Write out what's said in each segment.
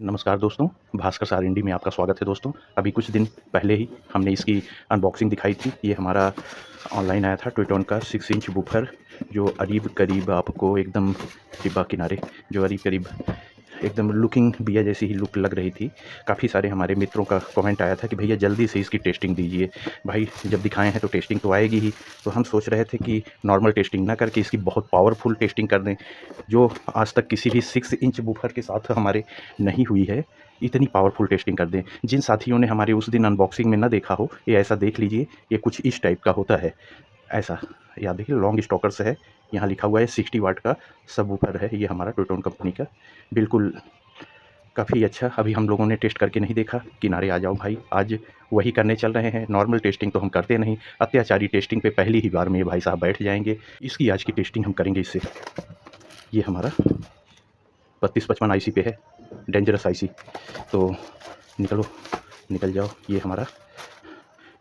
नमस्कार दोस्तों, भास्कर सार इंडी में आपका स्वागत है दोस्तों। अभी कुछ दिन पहले ही हमने इसकी अनबॉक्सिंग दिखाई थी। ये हमारा ऑनलाइन आया था ट्विटोन का 6 इंच वूफर, जो करीब आपको एकदम डिब्बा किनारे जो करीब एकदम लुकिंग बिया जैसी ही लुक लग रही थी। काफ़ी सारे हमारे मित्रों का कमेंट आया था कि भैया जल्दी से इसकी टेस्टिंग दीजिए। भाई जब दिखाए हैं तो टेस्टिंग तो आएगी ही। तो हम सोच रहे थे कि नॉर्मल टेस्टिंग ना करके इसकी बहुत पावरफुल टेस्टिंग कर दें, जो आज तक किसी भी 6 इंच वूफर के साथ हमारे नहीं हुई है। इतनी पावरफुल टेस्टिंग कर दें। जिन साथियों ने हमारे उस दिन अनबॉक्सिंग में ना देखा हो, ये ऐसा देख लीजिए। ये कुछ इस टाइप का होता है, ऐसा। या देखिए लॉन्ग स्टॉकर्स है, यहाँ लिखा हुआ है 60 वाट का सब वूफर है ये हमारा ट्विटोन कंपनी का। बिल्कुल काफ़ी अच्छा। अभी हम लोगों ने टेस्ट करके नहीं देखा। किनारे आ जाओ भाई, आज वही करने चल रहे हैं। नॉर्मल टेस्टिंग तो हम करते नहीं, अत्याचारी टेस्टिंग पे पहली ही बार में ये भाई साहब बैठ जाएंगे। इसकी आज की टेस्टिंग हम करेंगे इससे। ये हमारा 3255 आईसी पे है, डेंजरस आईसी। तो निकल जाओ। ये हमारा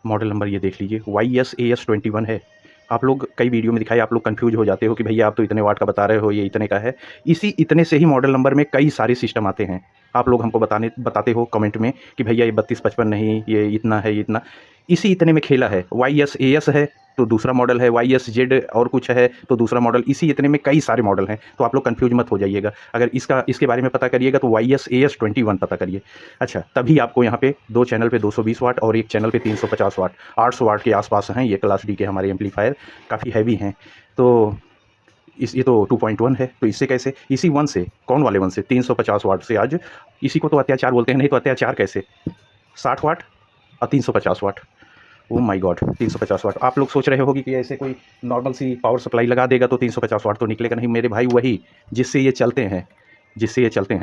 मॉडल नंबर ये देख लीजिए, YSAS21 है। आप लोग कई वीडियो में दिखाई, आप लोग कंफ्यूज हो जाते हो कि भैया आप तो इतने वाट का बता रहे हो, ये इतने का है। इसी इतने से ही मॉडल नंबर में कई सारे सिस्टम आते हैं। आप लोग हमको बताते हो कमेंट में कि भैया ये 3255 नहीं, ये इतना है, ये इतना। इसी इतने में खेला है। YSAS है तो दूसरा मॉडल है, YSZ और कुछ है तो दूसरा मॉडल। इसी इतने में कई सारे मॉडल हैं, तो आप लोग कंफ्यूज मत हो जाइएगा। अगर इसके बारे में पता करिएगा तो YSAS21 पता करिए। अच्छा, तभी आपको यहाँ पे 2 चैनल पे 220 वाट और एक चैनल पे 350 वाट, 800 वाट के आसपास हैं ये क्लास डी के हमारे एम्पलीफायर। काफ़ी हैवी हैं। तो ये तो 2.1 है, तो इससे कैसे? इसी 1 से, कौन वाले 1 से, 350 वाट से आज इसी को तो अत्याचार बोलते हैं। नहीं तो अत्याचार कैसे? 60 वाट और 350 वाट। ओह माय गॉड, 350 वाट। आप लोग सोच रहे होगी कि ऐसे कोई नॉर्मल सी पावर सप्लाई लगा देगा तो 350 वाट तो निकलेगा। नहीं मेरे भाई, वही जिससे ये चलते हैं,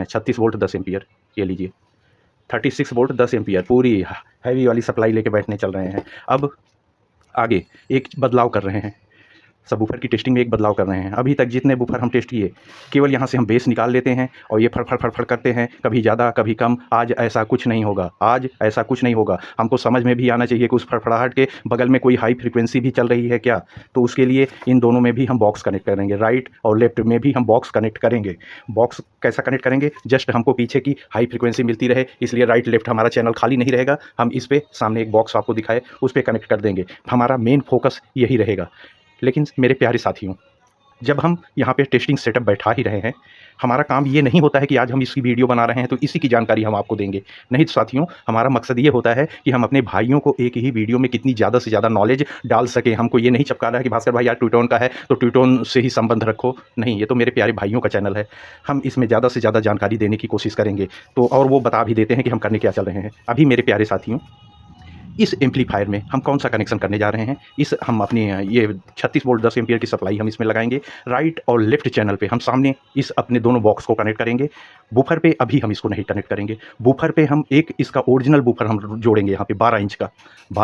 36 वोल्ट 10 एम्पियर। ये लीजिए 36 वोल्ट 10 एम्पियर, पूरी हैवी वाली सप्लाई लेके बैठने चल रहे हैं। अब आगे एक बदलाव कर रहे हैं, सबवूफर की टेस्टिंग में एक बदलाव कर रहे हैं। अभी तक जितने वूफर हम टेस्ट किए, केवल यहाँ से हम बेस निकाल लेते हैं और ये फड़ फड़ फड़ फड़ करते हैं, कभी ज़्यादा कभी कम। आज ऐसा कुछ नहीं होगा, आज ऐसा कुछ नहीं होगा। हमको समझ में भी आना चाहिए कि उस फड़फड़ाहट के बगल में कोई हाई फ्रिक्वेंसी भी चल रही है क्या। तो उसके लिए इन दोनों में भी हम बॉक्स कनेक्ट करेंगे, राइट और लेफ्ट में भी हम बॉक्स कनेक्ट करेंगे। बॉक्स कैसा कनेक्ट करेंगे? जस्ट हमको पीछे की हाई फ्रिक्वेंसी मिलती रहे, इसलिए राइट लेफ्ट हमारा चैनल खाली नहीं रहेगा। हम इस पर सामने एक बॉक्स आपको दिखाए, उस पर कनेक्ट कर देंगे। हमारा मेन फोकस यही रहेगा। लेकिन मेरे प्यारे साथियों, जब हम यहाँ पे टेस्टिंग सेटअप बैठा ही रहे हैं, हमारा काम ये नहीं होता है कि आज हम इसकी वीडियो बना रहे हैं तो इसी की जानकारी हम आपको देंगे। नहीं तो साथियों, हमारा मकसद ये होता है कि हम अपने भाइयों को एक ही वीडियो में कितनी ज़्यादा से ज़्यादा नॉलेज डाल सकें। हमको ये नहीं चिपका रहा है कि भास्कर भाई यार ट्विटोन का है तो ट्विटोन से ही संबंध रखो। नहीं, ये तो मेरे प्यारे भाइयों का चैनल है। हम इसमें ज़्यादा से ज़्यादा जानकारी देने की कोशिश करेंगे, तो और वो बता भी देते हैं कि हम करने क्या चल रहे हैं। अभी मेरे प्यारे साथियों, इस एम्पलीफायर में हम कौन सा कनेक्शन करने जा रहे हैं? हम अपनी ये 36 वोल्ट 10 एम्पीयर की सप्लाई हम इसमें लगाएंगे। राइट और लेफ्ट चैनल पे हम सामने इस अपने दोनों बॉक्स को कनेक्ट करेंगे। बूफर पे अभी हम इसको नहीं कनेक्ट करेंगे। बूफर पे हम एक इसका ओरिजिनल बूफर हम जोड़ेंगे, यहाँ पे 12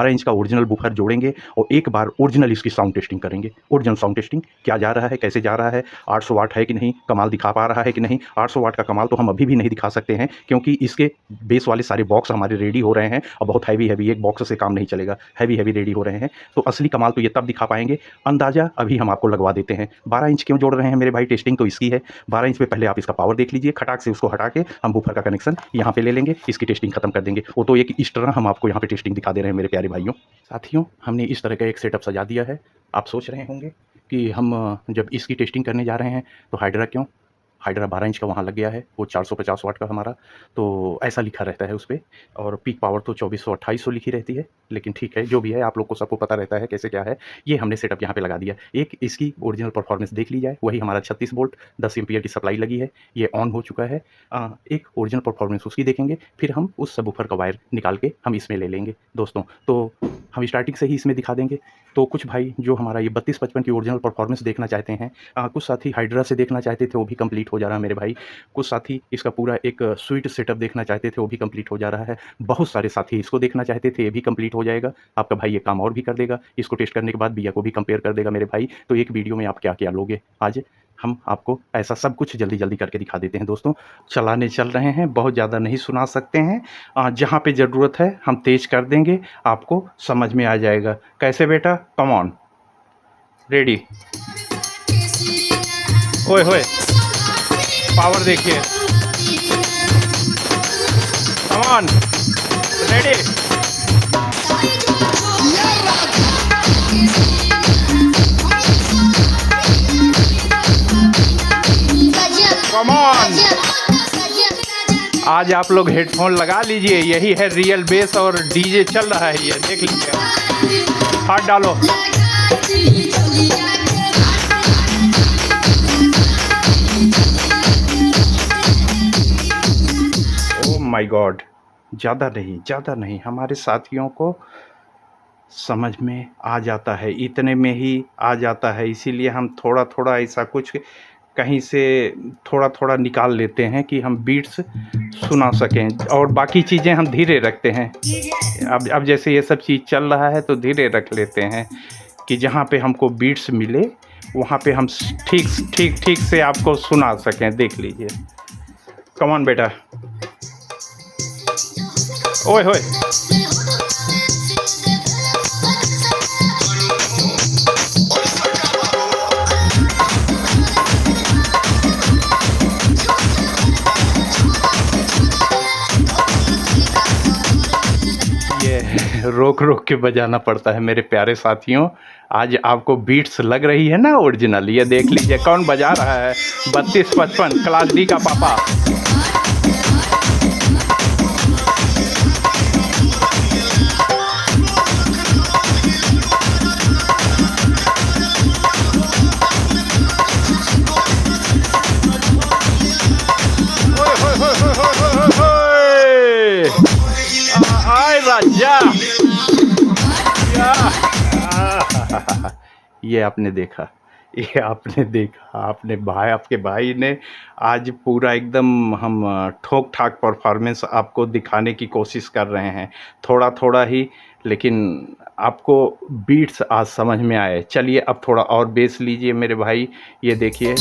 इंच का ओरिजिनल बूफर जोड़ेंगे और एक बार ओरिजिनल इसकी साउंड टेस्टिंग करेंगे। ओरिजिनल साउंड टेस्टिंग क्या जा रहा है, कैसे जा रहा है, 800 वाट है कि नहीं, कमाल दिखा पा रहा है कि नहीं। 800 वाट का कमाल तो हम अभी भी नहीं दिखा सकते हैं, क्योंकि इसके बेस वाले सारे बॉक्स हमारे रेडी हो रहे हैं और बहुत हैवी एक बॉक्स से काम नहीं चलेगा। हैवी रेडी हो रहे हैं, तो असली कमाल तो ये तब दिखा पाएंगे। अंदाज़ा अभी हम आपको लगवा देते हैं। 12 इंच क्यों जोड़ रहे हैं मेरे भाई? टेस्टिंग तो इसकी है। 12 इंच पे पहले आप इसका पावर देख लीजिए, खटाक से उसको हटा के हम बूफर का कनेक्शन यहाँ पे ले लेंगे, इसकी टेस्टिंग खत्म कर देंगे। वो तो एक इस तरह हम आपको यहाँ पे टेस्टिंग दिखा दे रहे हैं मेरे प्यारे भाइयों। साथियों, हमने इस तरह का एक सेटअप सजा दिया है। आप सोच रहे होंगे कि हम जब इसकी टेस्टिंग करने जा रहे हैं तो हाइड्रा क्यों? हाइड्रा 12 इंच का वहाँ लग गया है, वो 450 वाट का हमारा, तो ऐसा लिखा रहता है उस पे। और पीक पावर तो 2400-2800 लिखी रहती है, लेकिन ठीक है, जो भी है, आप लोग को सबको पता रहता है कैसे क्या है। ये हमने सेटअप यहाँ पे लगा दिया। एक इसकी ओरिजिनल परफॉर्मेंस देख ली जाए, वही हमारा 36 वोल्ट 10 एम्पीयर की सप्लाई लगी है, ये ऑन हो चुका है। एक ओरिजिनल परफॉर्मेंस उसकी देखेंगे, फिर हम उस सबवूफर का वायर निकाल के हम इसमें ले लेंगे दोस्तों। तो हम स्टार्टिंग से ही इसमें दिखा देंगे। तो कुछ भाई जो हमारा ये 3255 की ओरिजिनल परफॉर्मेंस देखना चाहते हैं, कुछ साथी हाइड्रा से देखना चाहते थे, वो भी कंप्लीट हो जा रहा है मेरे भाई। कुछ साथी इसका पूरा एक स्वीट सेटअप देखना चाहते थे, वो भी कंप्लीट हो जा रहा है। बहुत सारे साथी इसको देखना चाहते थे, ये भी कंप्लीट हो जाएगा। आपका भाई ये काम और भी कर देगा, इसको टेस्ट करने के बाद भैया को भी कंपेयर कर देगा मेरे भाई। तो एक वीडियो में आप क्या क्या लोगे, आज हम आपको ऐसा सब कुछ जल्दी जल्दी करके दिखा देते हैं दोस्तों। चलाने चल रहे हैं, बहुत ज़्यादा नहीं सुना सकते हैं, जहाँ पे ज़रूरत है हम तेज़ कर देंगे, आपको समझ में आ जाएगा। कैसे बेटा, कम ऑन, रेडी, ओए होए, पावर देखिए, come on, ready, come on. आज आप लोग हेडफोन लगा लीजिए, यही है रियल बेस और डीजे चल रहा है, ये देख लीजिए, हाथ डालो। ओह माय गॉड, ज़्यादा नहीं, हमारे साथियों को समझ में आ जाता है, इतने में ही आ जाता है, इसीलिए हम थोड़ा थोड़ा ऐसा कुछ कहीं से थोड़ा थोड़ा निकाल लेते हैं कि हम बीट्स सुना सकें, और बाकी चीज़ें हम धीरे रखते हैं। अब जैसे ये सब चीज़ चल रहा है तो धीरे रख लेते हैं कि जहाँ पे हमको बीट्स मिले वहाँ पे हम ठीक से आपको सुना सकें। देख लीजिए, कम ऑन बेटा, ओए होए, रोक रोक के बजाना पड़ता है मेरे प्यारे साथियों। आज आपको बीट्स लग रही है ना ओरिजिनल, ये देख लीजिए कौन बजा रहा है, 3255 क्लास डी का पापा। आय राजा, ये आपने देखा, आपने भाई, आपके भाई ने आज पूरा एकदम हम ठोक ठाक परफॉर्मेंस आपको दिखाने की कोशिश कर रहे हैं, थोड़ा थोड़ा ही, लेकिन आपको बीट्स आज समझ में आए। चलिए अब थोड़ा और बेस लीजिए मेरे भाई, ये देखिए,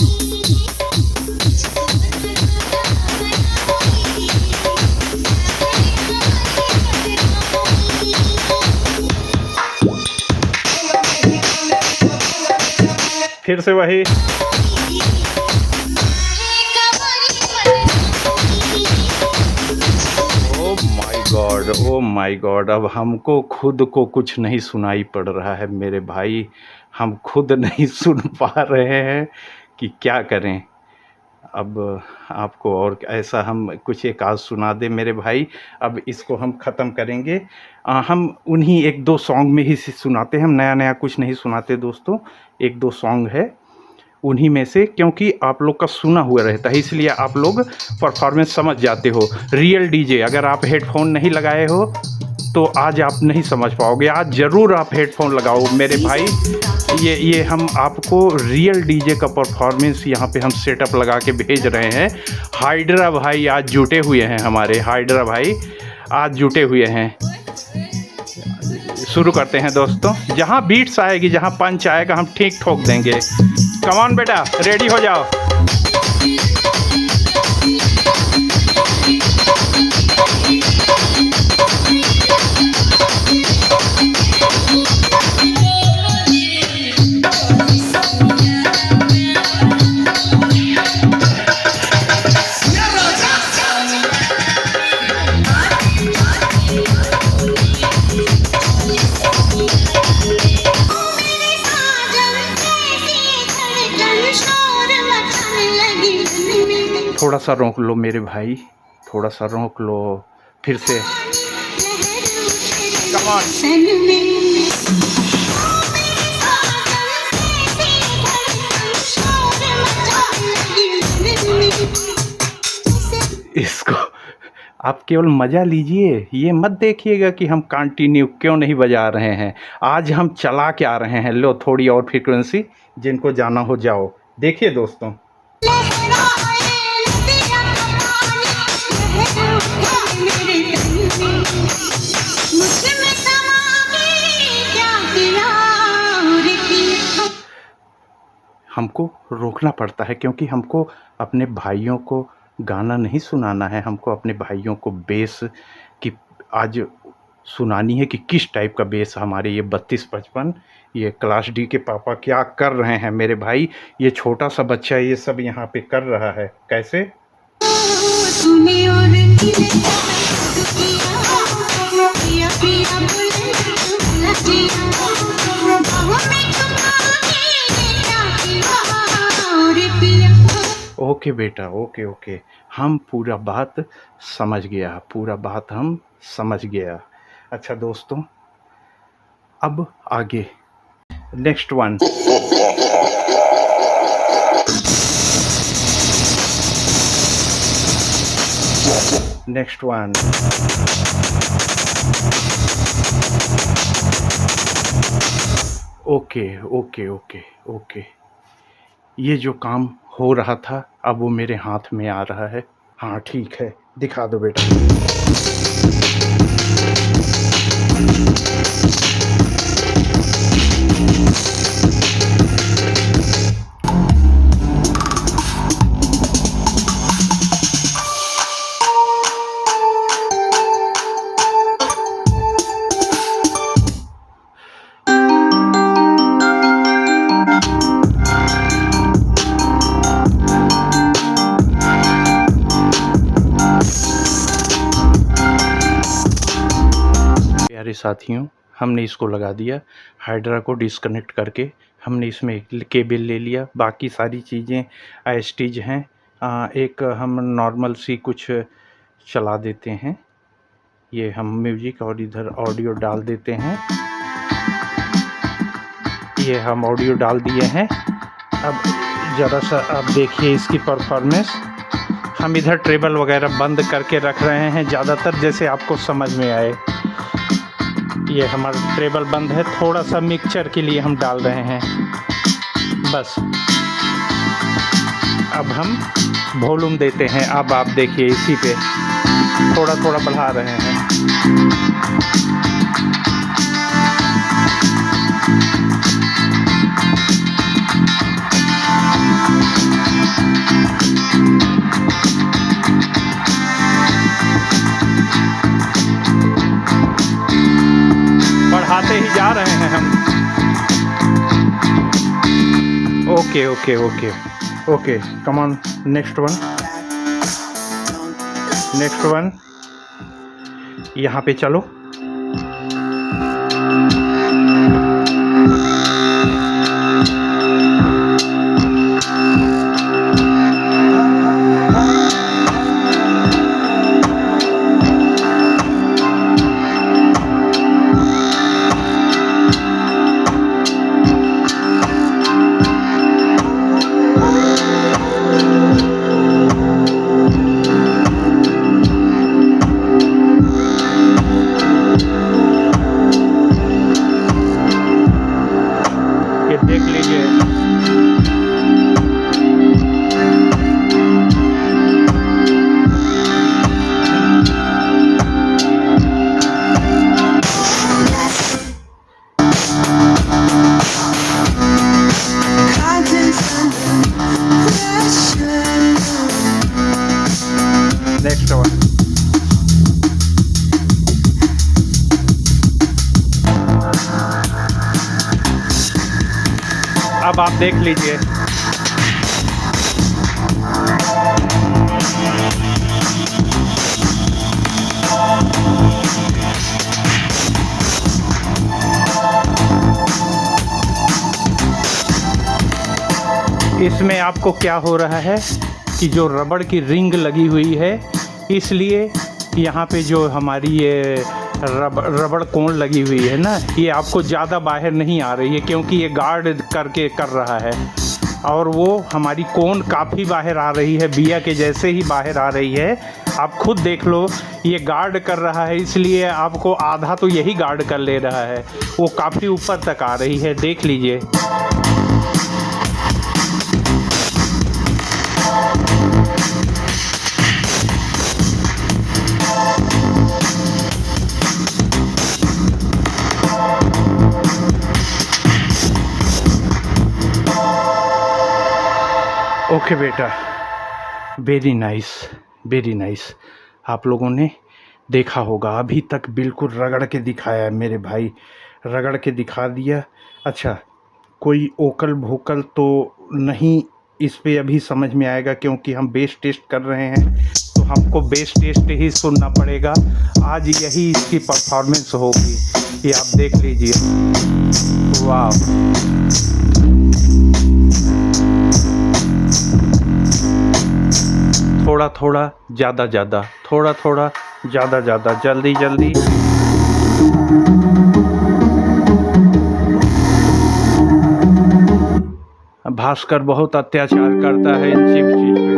फिर से वही, ओ माय गॉड, अब हमको खुद को कुछ नहीं सुनाई पड़ रहा है मेरे भाई, हम खुद नहीं सुन पा रहे हैं कि क्या करें। अब आपको और ऐसा हम कुछ एक आध सुना दें मेरे भाई, अब इसको हम ख़त्म करेंगे। हम उन्हीं एक दो सॉन्ग में ही सुनाते हैं, हम नया कुछ नहीं सुनाते दोस्तों, एक दो सॉन्ग है उन्हीं में से, क्योंकि आप लोग का सुना हुआ रहता है, इसलिए आप लोग परफॉर्मेंस समझ जाते हो। रियल डीजे, अगर आप हेडफोन नहीं लगाए हो तो आज आप नहीं समझ पाओगे, आज ज़रूर आप हेडफोन लगाओ मेरे भाई। ये हम आपको रियल डीजे का परफॉर्मेंस यहाँ पे हम सेटअप लगा के भेज रहे हैं। हाइड्रा भाई आज जुटे हुए हैं, हमारे हाइड्रा भाई आज जुटे हुए हैं। शुरू करते हैं दोस्तों, जहाँ बीट्स आएगी, जहाँ पंच आएगा, हम ठीक ठोक देंगे। कम ऑन बेटा, रेडी हो जाओ। थोड़ा सा रोक लो मेरे भाई, थोड़ा सा रोक लो, फिर से कम ऑन। इसको आप केवल मज़ा लीजिए, ये मत देखिएगा कि हम कंटिन्यू क्यों नहीं बजा रहे हैं। आज हम चला के आ रहे हैं। लो थोड़ी और फ्रीक्वेंसी, जिनको जाना हो जाओ। देखिए दोस्तों, हमको रोकना पड़ता है क्योंकि हमको अपने भाइयों को गाना नहीं सुनाना है, हमको अपने भाइयों को बेस की आज सुनानी है कि किस टाइप का बेस हमारे ये 32-55 ये क्लास डी के पापा क्या कर रहे हैं। मेरे भाई, ये छोटा सा बच्चा ये सब यहाँ पे कर रहा है। कैसे ओके बेटा, ओके ओके, हम पूरा बात समझ गया, पूरा बात हम समझ गया। अच्छा दोस्तों, अब आगे next one. Next one, okay okay okay okay, ये जो काम हो रहा था अब वो मेरे हाथ में आ रहा है। हाँ ठीक है, दिखा दो बेटा। प्यारे साथियों, हमने इसको लगा दिया। हाइड्रा को डिस्कनेक्ट करके हमने इसमें केबल ले लिया। बाकी सारी चीज़ें एस्टीज हैं। एक हम नॉर्मल सी कुछ चला देते हैं, ये हम म्यूजिक, और इधर ऑडियो डाल देते हैं। ये हम ऑडियो डाल दिए हैं। अब ज़रा सा आप देखिए इसकी परफॉर्मेंस। हम इधर ट्रेबल वगैरह बंद करके रख रहे हैं ज़्यादातर, जैसे आपको समझ में आए। ये हमारा ट्रेबल बंद है, थोड़ा सा मिक्सचर के लिए हम डाल रहे हैं बस। अब हम वॉल्यूम देते हैं। अब आप देखिए इसी पे थोड़ा थोड़ा बढ़ा रहे हैं। बढ़ाते ही जा रहे हैं हम। Okay okay okay okay, come on, next one, next one, यहाँ पे चलो। देख लीजिए। नेक्स्ट वन, अब आप देख लीजिए। इसमें आपको क्या हो रहा है कि जो रबड़ की रिंग लगी हुई है, इसलिए यहाँ पे जो हमारी ये रबड़ कोन लगी हुई है ना, ये आपको ज़्यादा बाहर नहीं आ रही है, क्योंकि ये गार्ड करके कर रहा है। और वो हमारी कोन काफ़ी बाहर आ रही है, बिया के जैसे ही बाहर आ रही है। आप खुद देख लो, ये गार्ड कर रहा है, इसलिए आपको आधा तो यही गार्ड कर ले रहा है, वो काफ़ी ऊपर तक आ रही है, देख लीजिए। ओके बेटा, वेरी नाइस, वेरी नाइस। आप लोगों ने देखा होगा, अभी तक बिल्कुल रगड़ के दिखाया है मेरे भाई, रगड़ के दिखा दिया। अच्छा, कोई ओकल भोकल तो नहीं इस पे अभी समझ में आएगा, क्योंकि हम बेस टेस्ट कर रहे हैं, तो हमको बेस टेस्ट ही सुनना पड़ेगा। आज यही इसकी परफॉर्मेंस होगी, ये आप देख लीजिए। वाह, थोड़ा थोड़ा ज़्यादा ज़्यादा, थोड़ा थोड़ा ज़्यादा ज़्यादा, जल्दी जल्दी। भास्कर बहुत अत्याचार करता है इन सब चीज़ पे।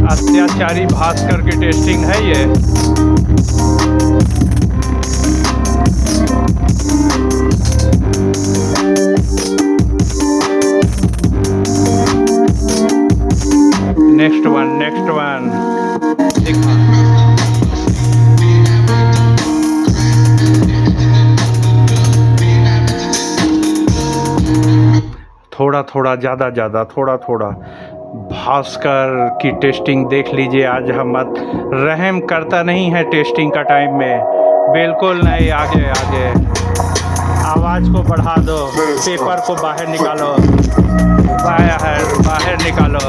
अत्याचारी भास्कर की टेस्टिंग है ये। नेक्स्ट वन थोड़ा थोड़ा ज़्यादा ज़्यादा, थोड़ा थोड़ा। भास्कर की टेस्टिंग देख लीजिए। आज हम रहम करता नहीं है टेस्टिंग का टाइम में, बिल्कुल नहीं। आगे आगे आवाज़ को बढ़ा दो, पेपर को बाहर निकालो, बाहर निकालो।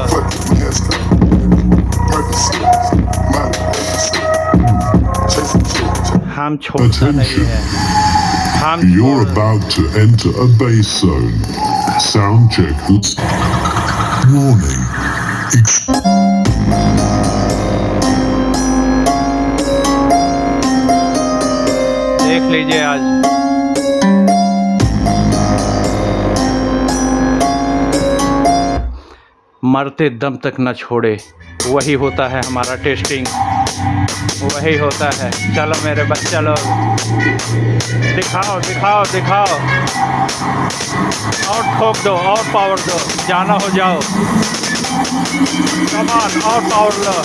हम छोड़ता नहीं है, हम You're about to enter a bass zone. Sound check. Warning. देख लीजिए आज। मरते दम तक न छोड़े, वही होता है हमारा टेस्टिंग, वही होता है। चलो मेरे बच्चे, चलो दिखाओ दिखाओ दिखाओ, और ठोक दो, और पावर दो, जाना हो जाओ, कमान, और पावर लो।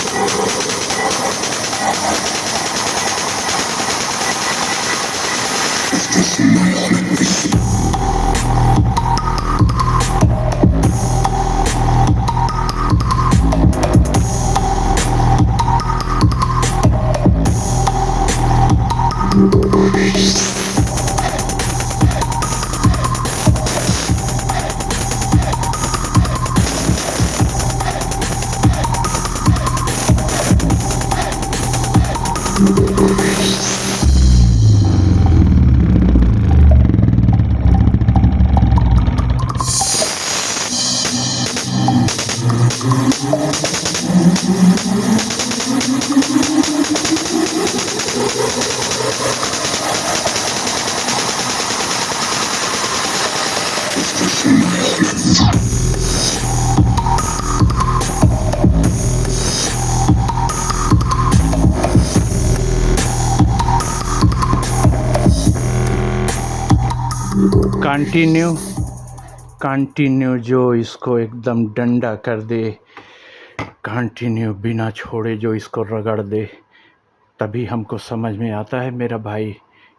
कंटिन्यू जो इसको एकदम डंडा कर दे, कंटिन्यू बिना छोड़े जो इसको रगड़ दे, तभी हमको समझ में आता है मेरा भाई।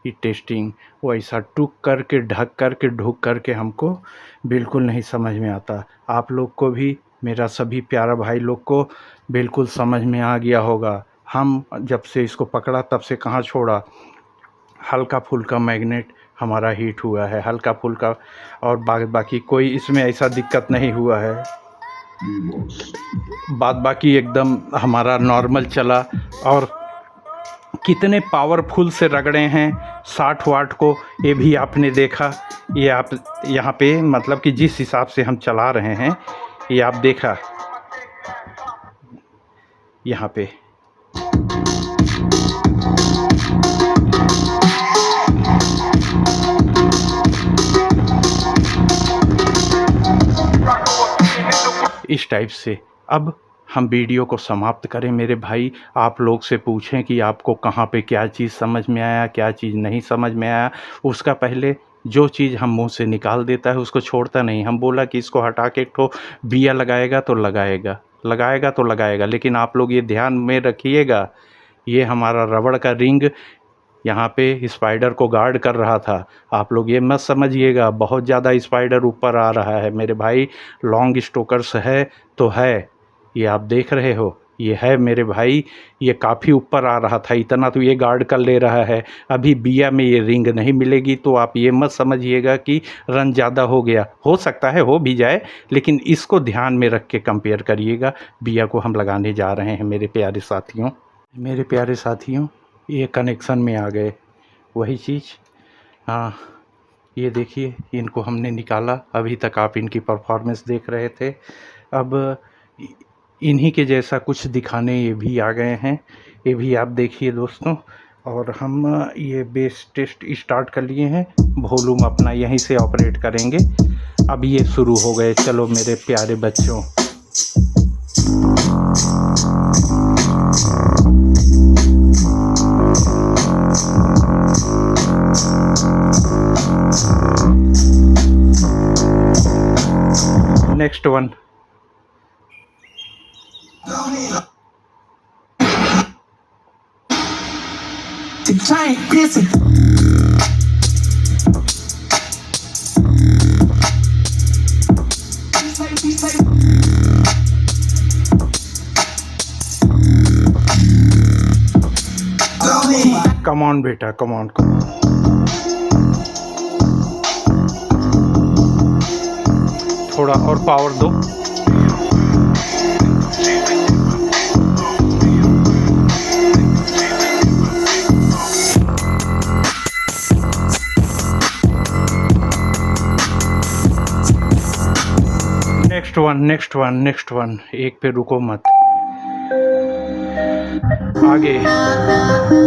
ये टेस्टिंग वैसा टुक करके, ढक करके, ढुक करके हमको बिल्कुल नहीं समझ में आता। आप लोग को भी, मेरा सभी प्यारा भाई लोग को बिल्कुल समझ में आ गया होगा। हम जब से इसको पकड़ा तब से कहाँ छोड़ा। हल्का फुल्का मैग्नेट हमारा हीट हुआ है, हल्का फुल्का, और बाकी कोई इसमें ऐसा दिक्कत नहीं हुआ है। बाकी एकदम हमारा नॉर्मल चला। और कितने पावरफुल से रगड़े हैं 60 वाट को, ये भी आपने देखा। ये आप यहाँ पे मतलब कि जिस हिसाब से हम चला रहे हैं, ये आप देखा यहाँ पे। इस टाइप से। अब हम वीडियो को समाप्त करें मेरे भाई। आप लोग से पूछें कि आपको कहाँ पे क्या चीज़ समझ में आया, क्या चीज़ नहीं समझ में आया। उसका पहले जो चीज़ हम मुंह से निकाल देता है उसको छोड़ता नहीं। हम बोला कि इसको हटा के एक ठो बिया लगाएगा तो लगाएगा, लगाएगा तो लगाएगा। लेकिन आप लोग ये ध्यान में रखिएगा, ये हमारा रबड़ का रिंग यहाँ पे स्पाइडर को गार्ड कर रहा था। आप लोग ये मत समझिएगा बहुत ज़्यादा स्पाइडर ऊपर आ रहा है मेरे भाई। लॉन्ग स्टोकर्स है तो है, ये आप देख रहे हो, ये है मेरे भाई। ये काफ़ी ऊपर आ रहा था, इतना तो ये गार्ड कर ले रहा है। अभी बिया में ये रिंग नहीं मिलेगी तो आप ये मत समझिएगा कि रन ज़्यादा हो गया। हो सकता है हो भी जाए, लेकिन इसको ध्यान में रख के कंपेयर करिएगा। बिया को हम लगाने जा रहे हैं मेरे प्यारे साथियों। मेरे प्यारे साथियों, ये कनेक्शन में आ गए वही चीज़। हाँ, ये देखिए, इनको हमने निकाला। अभी तक आप इनकी परफॉर्मेंस देख रहे थे। अब इन्हीं के जैसा कुछ दिखाने ये भी आ गए हैं। ये भी आप देखिए दोस्तों। और हम ये बेस टेस्ट स्टार्ट कर लिए हैं। वॉल्यूम अपना यहीं से ऑपरेट करेंगे। अब ये शुरू हो गए। चलो मेरे प्यारे बच्चों, नेक्स्ट वन। कम ऑन बेटा, कम ऑन। थोड़ा और पावर दो। Next one, next one, next one. एक पे रुको मत, आगे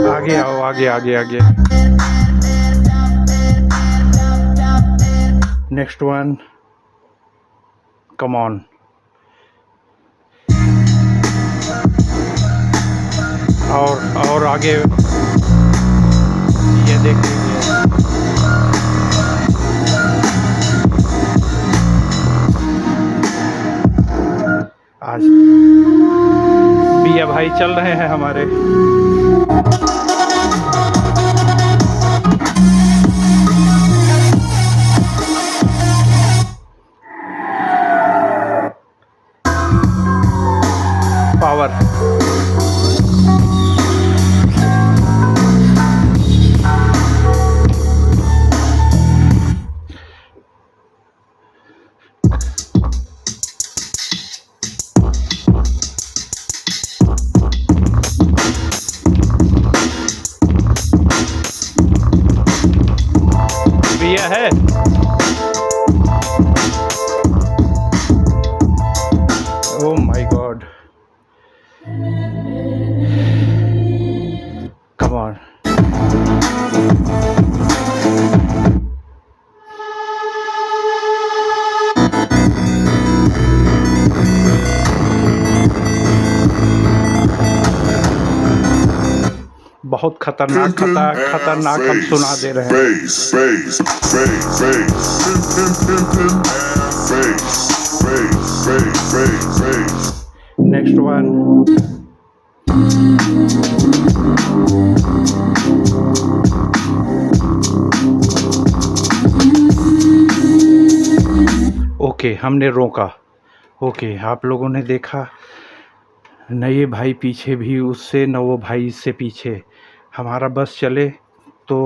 आगे आओ, आगे आगे आगे। Next one, come on. और आगे, ये देख लीजिए। आज बिया भाई चल रहे हैं हमारे। पावर, बिया है। Oh my God, come on. बहुत खतरनाक खतरनाक हम सुना दे रहे हैं। नेक्स्ट वन, ओके, हमने रोका। ओके, आप लोगों ने देखा न ये भाई पीछे भी उससे, न वो भाई इससे पीछे। हमारा बस चले तो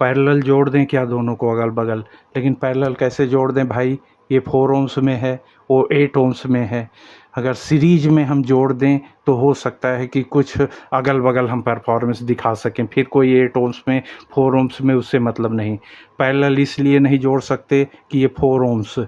पैरेलल जोड़ दें क्या दोनों को अगल बगल, लेकिन पैरेलल कैसे जोड़ दें भाई? ये 4 ohms में है, वो 8 ohms में है। अगर सीरीज में हम जोड़ दें तो हो सकता है कि कुछ अगल बगल हम परफॉर्मेंस दिखा सकें। फिर कोई 8 ओम्स में 4 ओम्स में उससे मतलब नहीं। पैरेलल इसलिए नहीं जोड़ सकते कि ये 4 ओम्स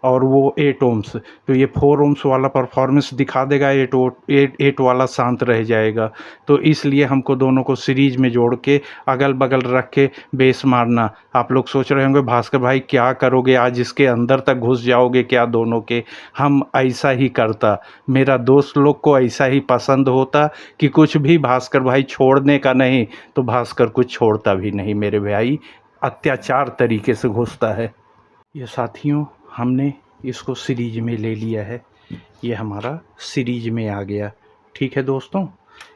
और वो 8 ओम्स, तो ये 4 ओम्स वाला परफॉर्मेंस दिखा देगा, 8 वाला शांत रह जाएगा। तो इसलिए हमको दोनों को सीरीज में जोड़ के अगल बगल रख के बेस मारना। आप लोग सोच रहे होंगे भास्कर भाई क्या करोगे, आज इसके अंदर तक घुस जाओगे क्या दोनों के? हम ऐसा ही करता, मेरा दोस्त लोग को ऐसा ही पसंद होता कि कुछ भी भास्कर भाई छोड़ने का नहीं, तो भास्कर कुछ छोड़ता भी नहीं मेरे भाई, अत्याचार तरीके से घुसता है। ये साथियों हमने इसको सीरीज में ले लिया है, ये हमारा सीरीज में आ गया। ठीक है दोस्तों,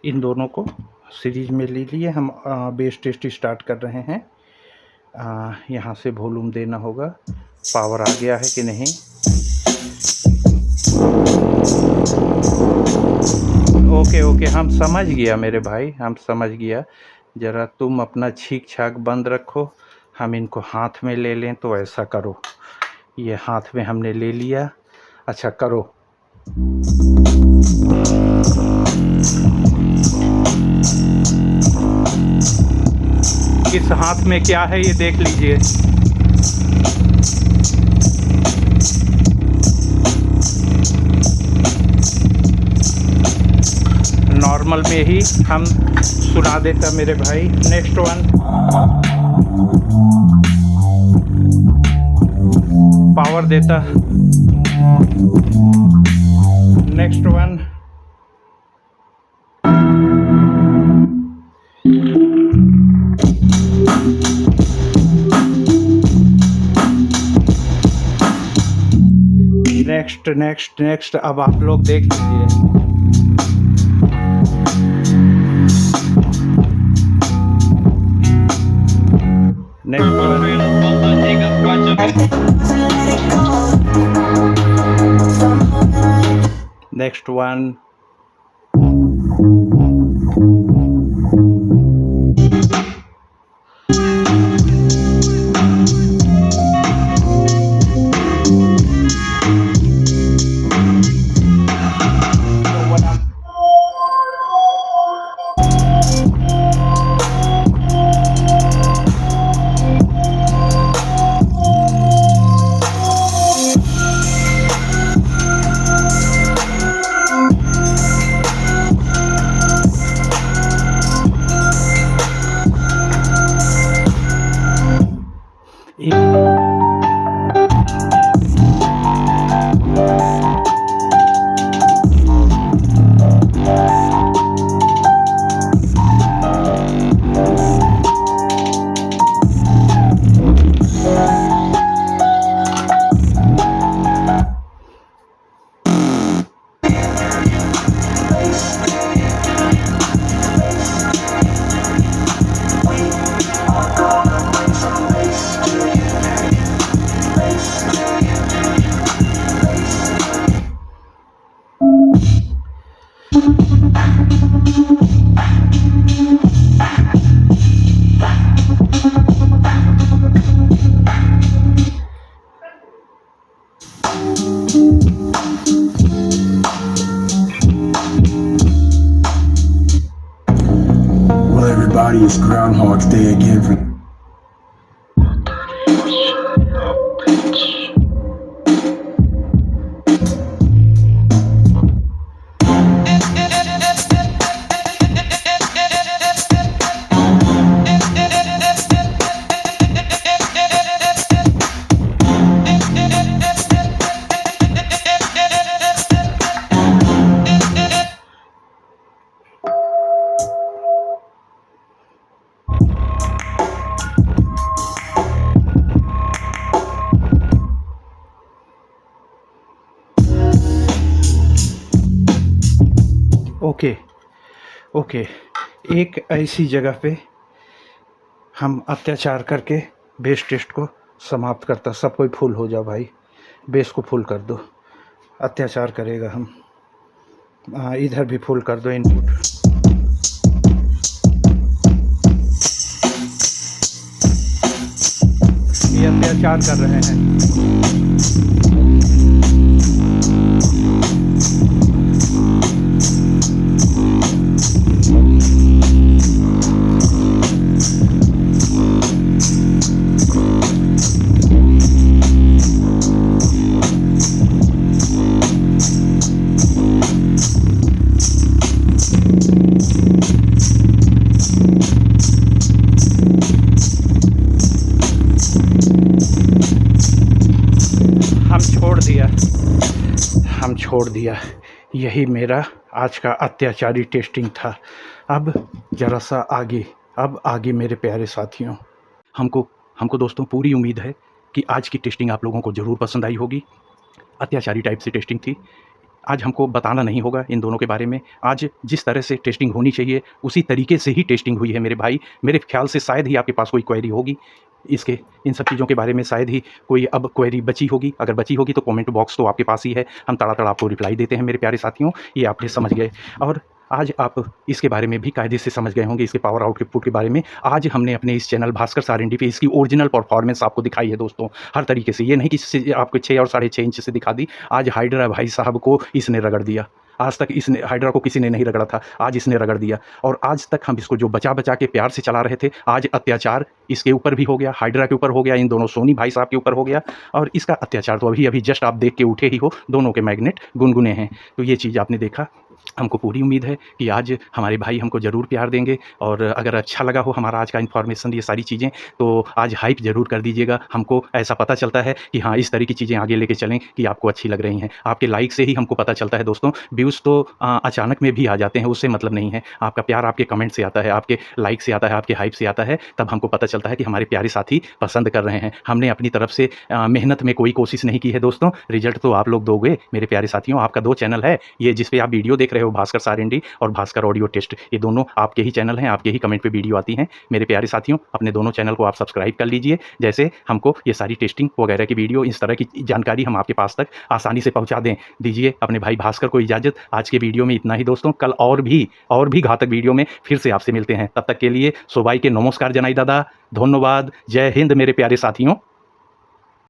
इन दोनों को सीरीज में ले लिए। हम बेस टेस्ट स्टार्ट कर रहे हैं। यहाँ से वॉल्यूम देना होगा, पावर आ गया है कि नहीं। ओके हम समझ गया मेरे भाई, हम समझ गया। ज़रा तुम अपना छीक छाक बंद रखो, हम इनको हाथ में ले लें। तो ऐसा करो, ये हाथ में हमने ले लिया। अच्छा करो, किस हाथ में क्या है ये देख लीजिए। नॉर्मल में ही हम सुना देता मेरे भाई। नेक्स्ट वन, पावर देता। Next one, next. अब आप लोग देख लीजिए। Next one, Everybody, it's Groundhog's Day again for okay एक ऐसी जगह पे हम अत्याचार करके बेस टेस्ट को समाप्त करता। सब कोई फुल हो जाओ भाई, बेस को फुल कर दो। अत्याचार करेगा हम, इधर भी फुल कर दो इनपुट। ये अत्याचार कर रहे हैं। दिया, हम छोड़ दिया। यही मेरा आज का अत्याचारी टेस्टिंग था। अब ज़रा सा आगे, अब आगे मेरे प्यारे साथियों, हमको हमको दोस्तों पूरी उम्मीद है कि आज की टेस्टिंग आप लोगों को ज़रूर पसंद आई होगी। अत्याचारी टाइप से टेस्टिंग थी। आज हमको बताना नहीं होगा इन दोनों के बारे में। आज जिस तरह से टेस्टिंग होनी चाहिए उसी तरीके से ही टेस्टिंग हुई है मेरे भाई। मेरे ख़्याल से शायद ही आपके पास कोई क्वेरी होगी इसके इन सब चीज़ों के बारे में, शायद ही कोई अब क्वेरी बची होगी। अगर बची होगी तो कमेंट बॉक्स तो आपके पास ही है, हम तड़ातड़ आपको रिप्लाई देते हैं मेरे प्यारे साथियों। ये आपने समझ गए और आज आप इसके बारे में भी कायदे से समझ गए होंगे, इसके पावर आउटपुट के बारे में। आज हमने अपने इस चैनल भास्कर सार इंडी पे इसकी ओरिजिनल परफॉर्मेंस आपको दिखाई है दोस्तों, हर तरीके से। ये नहीं कि आपको 6 और 6.5 इंच से दिखा दी। आज हाइड्रा भाई साहब को इसने रगड़ दिया। आज तक इसने हाइड्रा को किसी ने नहीं रगड़ा था, आज इसने रगड़ दिया। और आज तक हम इसको जो बचा बचा के प्यार से चला रहे थे, आज अत्याचार इसके ऊपर भी हो गया, हाइड्रा के ऊपर हो गया, इन दोनों सोनी भाई साहब के ऊपर हो गया। और इसका अत्याचार तो अभी अभी जस्ट आप देख के उठे ही हो, दोनों के मैग्नेट गुनगुने हैं। तो ये चीज़ आपने देखा। हमको पूरी उम्मीद है कि आज हमारे भाई हमको ज़रूर प्यार देंगे। और अगर अच्छा लगा हो हमारा आज का इन्फॉर्मेशन, ये सारी चीज़ें, तो आज हाइप ज़रूर कर दीजिएगा। हमको ऐसा पता चलता है कि हाँ, इस तरह की चीज़ें आगे लेके चलें कि आपको अच्छी लग रही हैं। आपके लाइक से ही हमको पता चलता है दोस्तों। व्यूज़ तो अचानक में भी आ जाते हैं, उससे मतलब नहीं है। आपका प्यार आपके कमेंट से आता है, आपके लाइक से आता है, आपके हाइप से आता है, तब हमको पता चलता है कि हमारे प्यारे साथी पसंद कर रहे हैं। हमने अपनी तरफ से मेहनत में कोई कोशिश नहीं की है दोस्तों। रिजल्ट तो आप लोग दोगे मेरे प्यारे साथियों। आपका 2 चैनल है, ये जिस पे आप वीडियो देख रहे हो, भास्कर सार इंडी और भास्कर ऑडियो टेस्ट, ये दोनों आपके ही चैनल हैं, आपके ही कमेंट पे वीडियो आती हैं। मेरे प्यारे साथियों, अपने दोनों चैनल को आप सब्सक्राइब कर लीजिए, जैसे हमको ये सारी टेस्टिंग वगैरह की वीडियो, इस तरह की जानकारी हम आपके पास तक आसानी से पहुंचा दें। दीजिए अपने भाई भास्कर को इजाज़त। आज के वीडियो में इतना ही दोस्तों। कल और भी घातक वीडियो में फिर से आपसे मिलते हैं। तब तक के लिए सबाई के नमस्कार जनाई दादा, धन्यवाद, जय हिंद मेरे प्यारे साथियों।